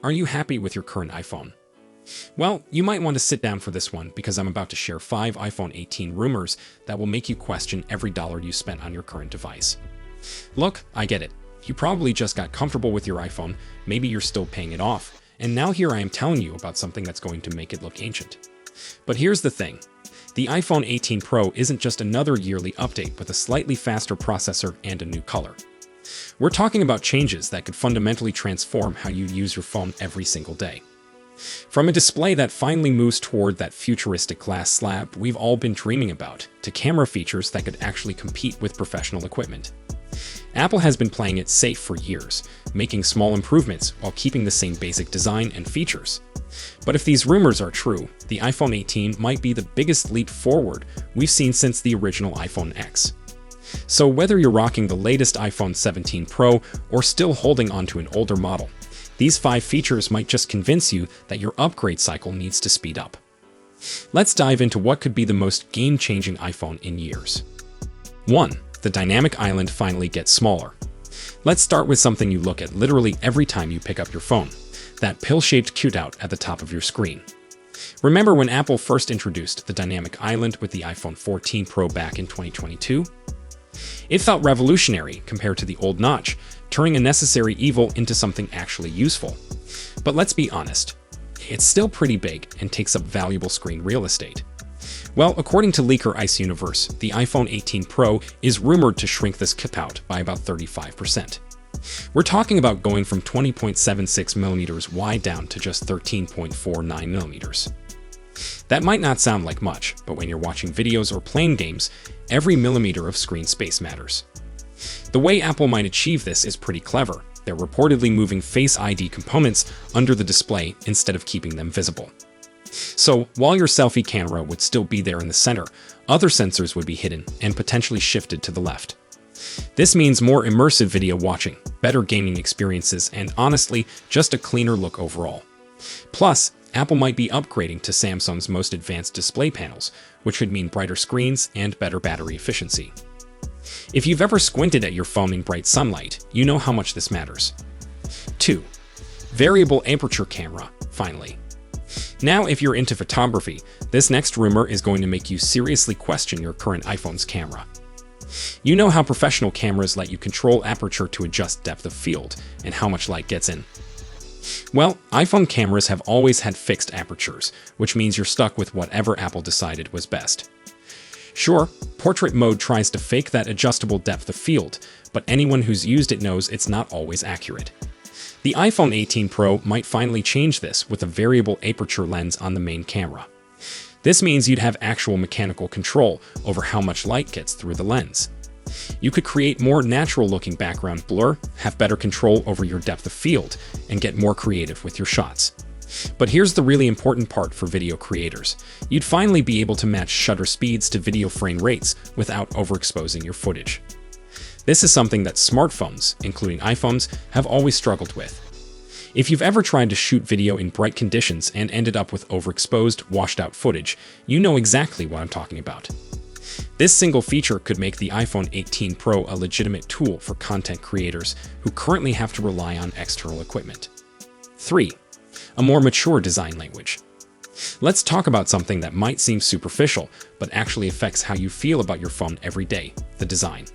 Are you happy with your current iPhone? Well, you might want to sit down for this one because I'm about to share 5 iPhone 18 rumors that will make you question every dollar you spent on your current device. Look, I get it. You probably just got comfortable with your iPhone, maybe you're still paying it off, and now here I am telling you about something that's going to make it look ancient. But here's the thing. The iPhone 18 Pro isn't just another yearly update with a slightly faster processor and a new color. We're talking about changes that could fundamentally transform how you use your phone every single day. From a display that finally moves toward that futuristic glass slab we've all been dreaming about, to camera features that could actually compete with professional equipment. Apple has been playing it safe for years, making small improvements while keeping the same basic design and features. But if these rumors are true, the iPhone 18 might be the biggest leap forward we've seen since the original iPhone X. So whether you're rocking the latest iPhone 17 Pro or still holding onto an older model, these 5 features might just convince you that your upgrade cycle needs to speed up. Let's dive into what could be the most game-changing iPhone in years. 1. The dynamic island finally gets smaller. Let's start with something you look at literally every time you pick up your phone, that pill-shaped cutout at the top of your screen. Remember when Apple first introduced the dynamic island with the iPhone 14 Pro back in 2022? It felt revolutionary compared to the old notch, turning a necessary evil into something actually useful. But let's be honest, it's still pretty big and takes up valuable screen real estate. Well, according to leaker Ice Universe, the iPhone 18 Pro is rumored to shrink this cutout by about 35%. We're talking about going from 20.76mm wide down to just 13.49mm. That might not sound like much, but when you're watching videos or playing games, every millimeter of screen space matters. The way Apple might achieve this is pretty clever. They're reportedly moving Face ID components under the display instead of keeping them visible. So, while your selfie camera would still be there in the center, other sensors would be hidden and potentially shifted to the left. This means more immersive video watching, better gaming experiences, and honestly, just a cleaner look overall. Plus, Apple might be upgrading to Samsung's most advanced display panels, which would mean brighter screens and better battery efficiency. If you've ever squinted at your phone in bright sunlight, you know how much this matters. 2. Variable aperture camera, finally. Now, if you're into photography, this next rumor is going to make you seriously question your current iPhone's camera. You know how professional cameras let you control aperture to adjust depth of field and how much light gets in. Well, iPhone cameras have always had fixed apertures, which means you're stuck with whatever Apple decided was best. Sure, portrait mode tries to fake that adjustable depth of field, but anyone who's used it knows it's not always accurate. The iPhone 18 Pro might finally change this with a variable aperture lens on the main camera. This means you'd have actual mechanical control over how much light gets through the lens. You could create more natural-looking background blur, have better control over your depth of field, and get more creative with your shots. But here's the really important part for video creators. You'd finally be able to match shutter speeds to video frame rates without overexposing your footage. This is something that smartphones, including iPhones, have always struggled with. If you've ever tried to shoot video in bright conditions and ended up with overexposed, washed-out footage, you know exactly what I'm talking about. This single feature could make the iPhone 18 Pro a legitimate tool for content creators who currently have to rely on external equipment. 3. A more mature design language. Let's talk about something that might seem superficial, but actually affects how you feel about your phone every day: the design.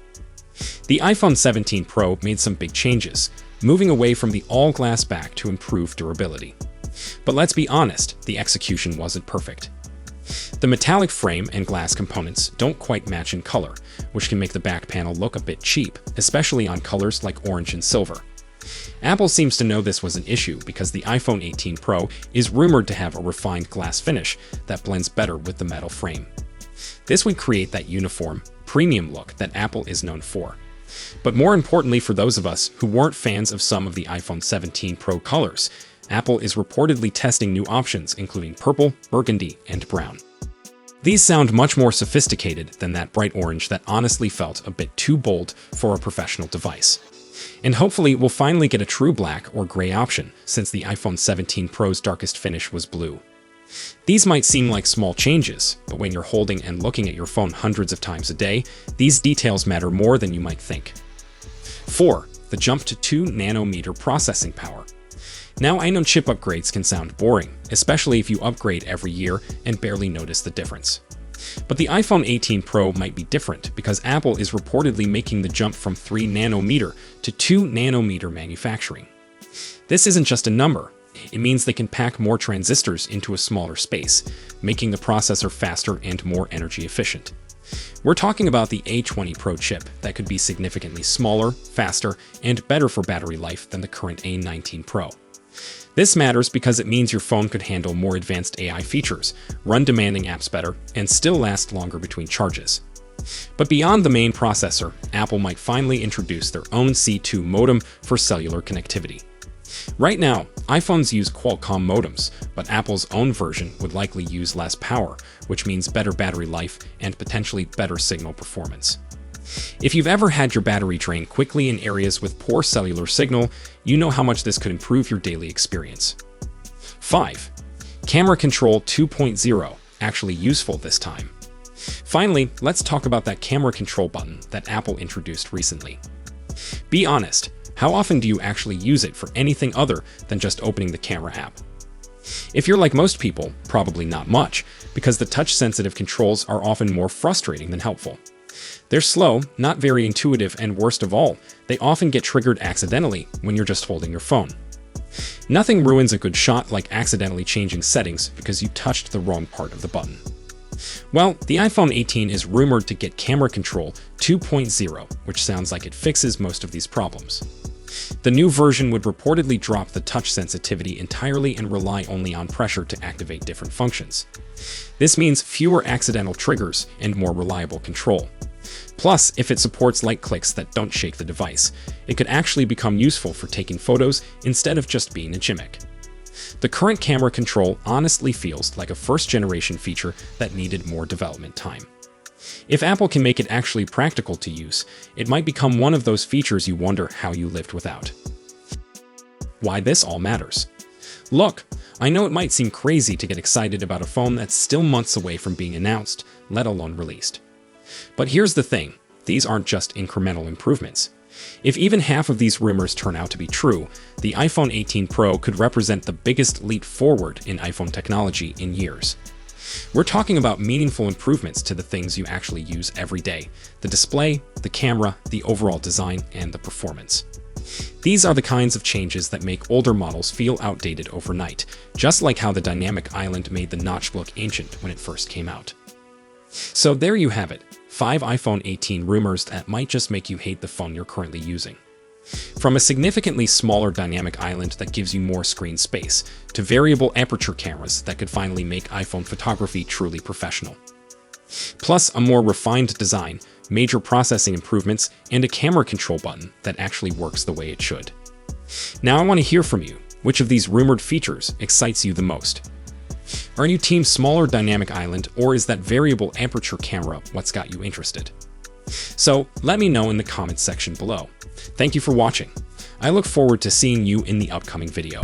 The iPhone 17 Pro made some big changes, moving away from the all-glass back to improve durability. But let's be honest, the execution wasn't perfect. The metallic frame and glass components don't quite match in color, which can make the back panel look a bit cheap, especially on colors like orange and silver. Apple seems to know this was an issue because the iPhone 18 Pro is rumored to have a refined glass finish that blends better with the metal frame. This would create that uniform, premium look that Apple is known for. But more importantly for those of us who weren't fans of some of the iPhone 17 Pro colors, Apple is reportedly testing new options including purple, burgundy, and brown. These sound much more sophisticated than that bright orange that honestly felt a bit too bold for a professional device. And hopefully we'll finally get a true black or gray option, since the iPhone 17 Pro's darkest finish was blue. These might seem like small changes, but when you're holding and looking at your phone hundreds of times a day, these details matter more than you might think. 4. The jump to 2 nanometer processing power. Now, I know chip upgrades can sound boring, especially if you upgrade every year and barely notice the difference. But the iPhone 18 Pro might be different because Apple is reportedly making the jump from 3 nanometer to 2 nanometer manufacturing. This isn't just a number. It means they can pack more transistors into a smaller space, making the processor faster and more energy efficient. We're talking about the A20 Pro chip that could be significantly smaller, faster, and better for battery life than the current A19 Pro. This matters because it means your phone could handle more advanced AI features, run demanding apps better, and still last longer between charges. But beyond the main processor, Apple might finally introduce their own C2 modem for cellular connectivity. Right now, iPhones use Qualcomm modems, but Apple's own version would likely use less power, which means better battery life and potentially better signal performance. If you've ever had your battery drain quickly in areas with poor cellular signal, you know how much this could improve your daily experience. 5. Camera Control 2.0, actually useful this time. Finally, let's talk about that camera control button that Apple introduced recently. Be honest, how often do you actually use it for anything other than just opening the camera app? If you're like most people, probably not much, because the touch-sensitive controls are often more frustrating than helpful. They're slow, not very intuitive, and worst of all, they often get triggered accidentally when you're just holding your phone. Nothing ruins a good shot like accidentally changing settings because you touched the wrong part of the button. Well, the iPhone 18 is rumored to get Camera Control 2.0, which sounds like it fixes most of these problems. The new version would reportedly drop the touch sensitivity entirely and rely only on pressure to activate different functions. This means fewer accidental triggers and more reliable control. Plus, if it supports light clicks that don't shake the device, it could actually become useful for taking photos instead of just being a gimmick. The current camera control honestly feels like a first-generation feature that needed more development time. If Apple can make it actually practical to use, it might become one of those features you wonder how you lived without. Why this all matters. Look, I know it might seem crazy to get excited about a phone that's still months away from being announced, let alone released. But here's the thing, these aren't just incremental improvements. If even half of these rumors turn out to be true, the iPhone 18 Pro could represent the biggest leap forward in iPhone technology in years. We're talking about meaningful improvements to the things you actually use every day: the display, the camera, the overall design, and the performance. These are the kinds of changes that make older models feel outdated overnight, just like how the dynamic island made the notch look ancient when it first came out. So there you have it, 5 iPhone 18 rumors that might just make you hate the phone you're currently using. From a significantly smaller dynamic island that gives you more screen space, to variable aperture cameras that could finally make iPhone photography truly professional. Plus a more refined design, major processing improvements, and a camera control button that actually works the way it should. Now I want to hear from you. Which of these rumored features excites you the most? Are you team smaller dynamic island, or is that variable aperture camera what's got you interested? So let me know in the comments section below. Thank you for watching. I look forward to seeing you in the upcoming video.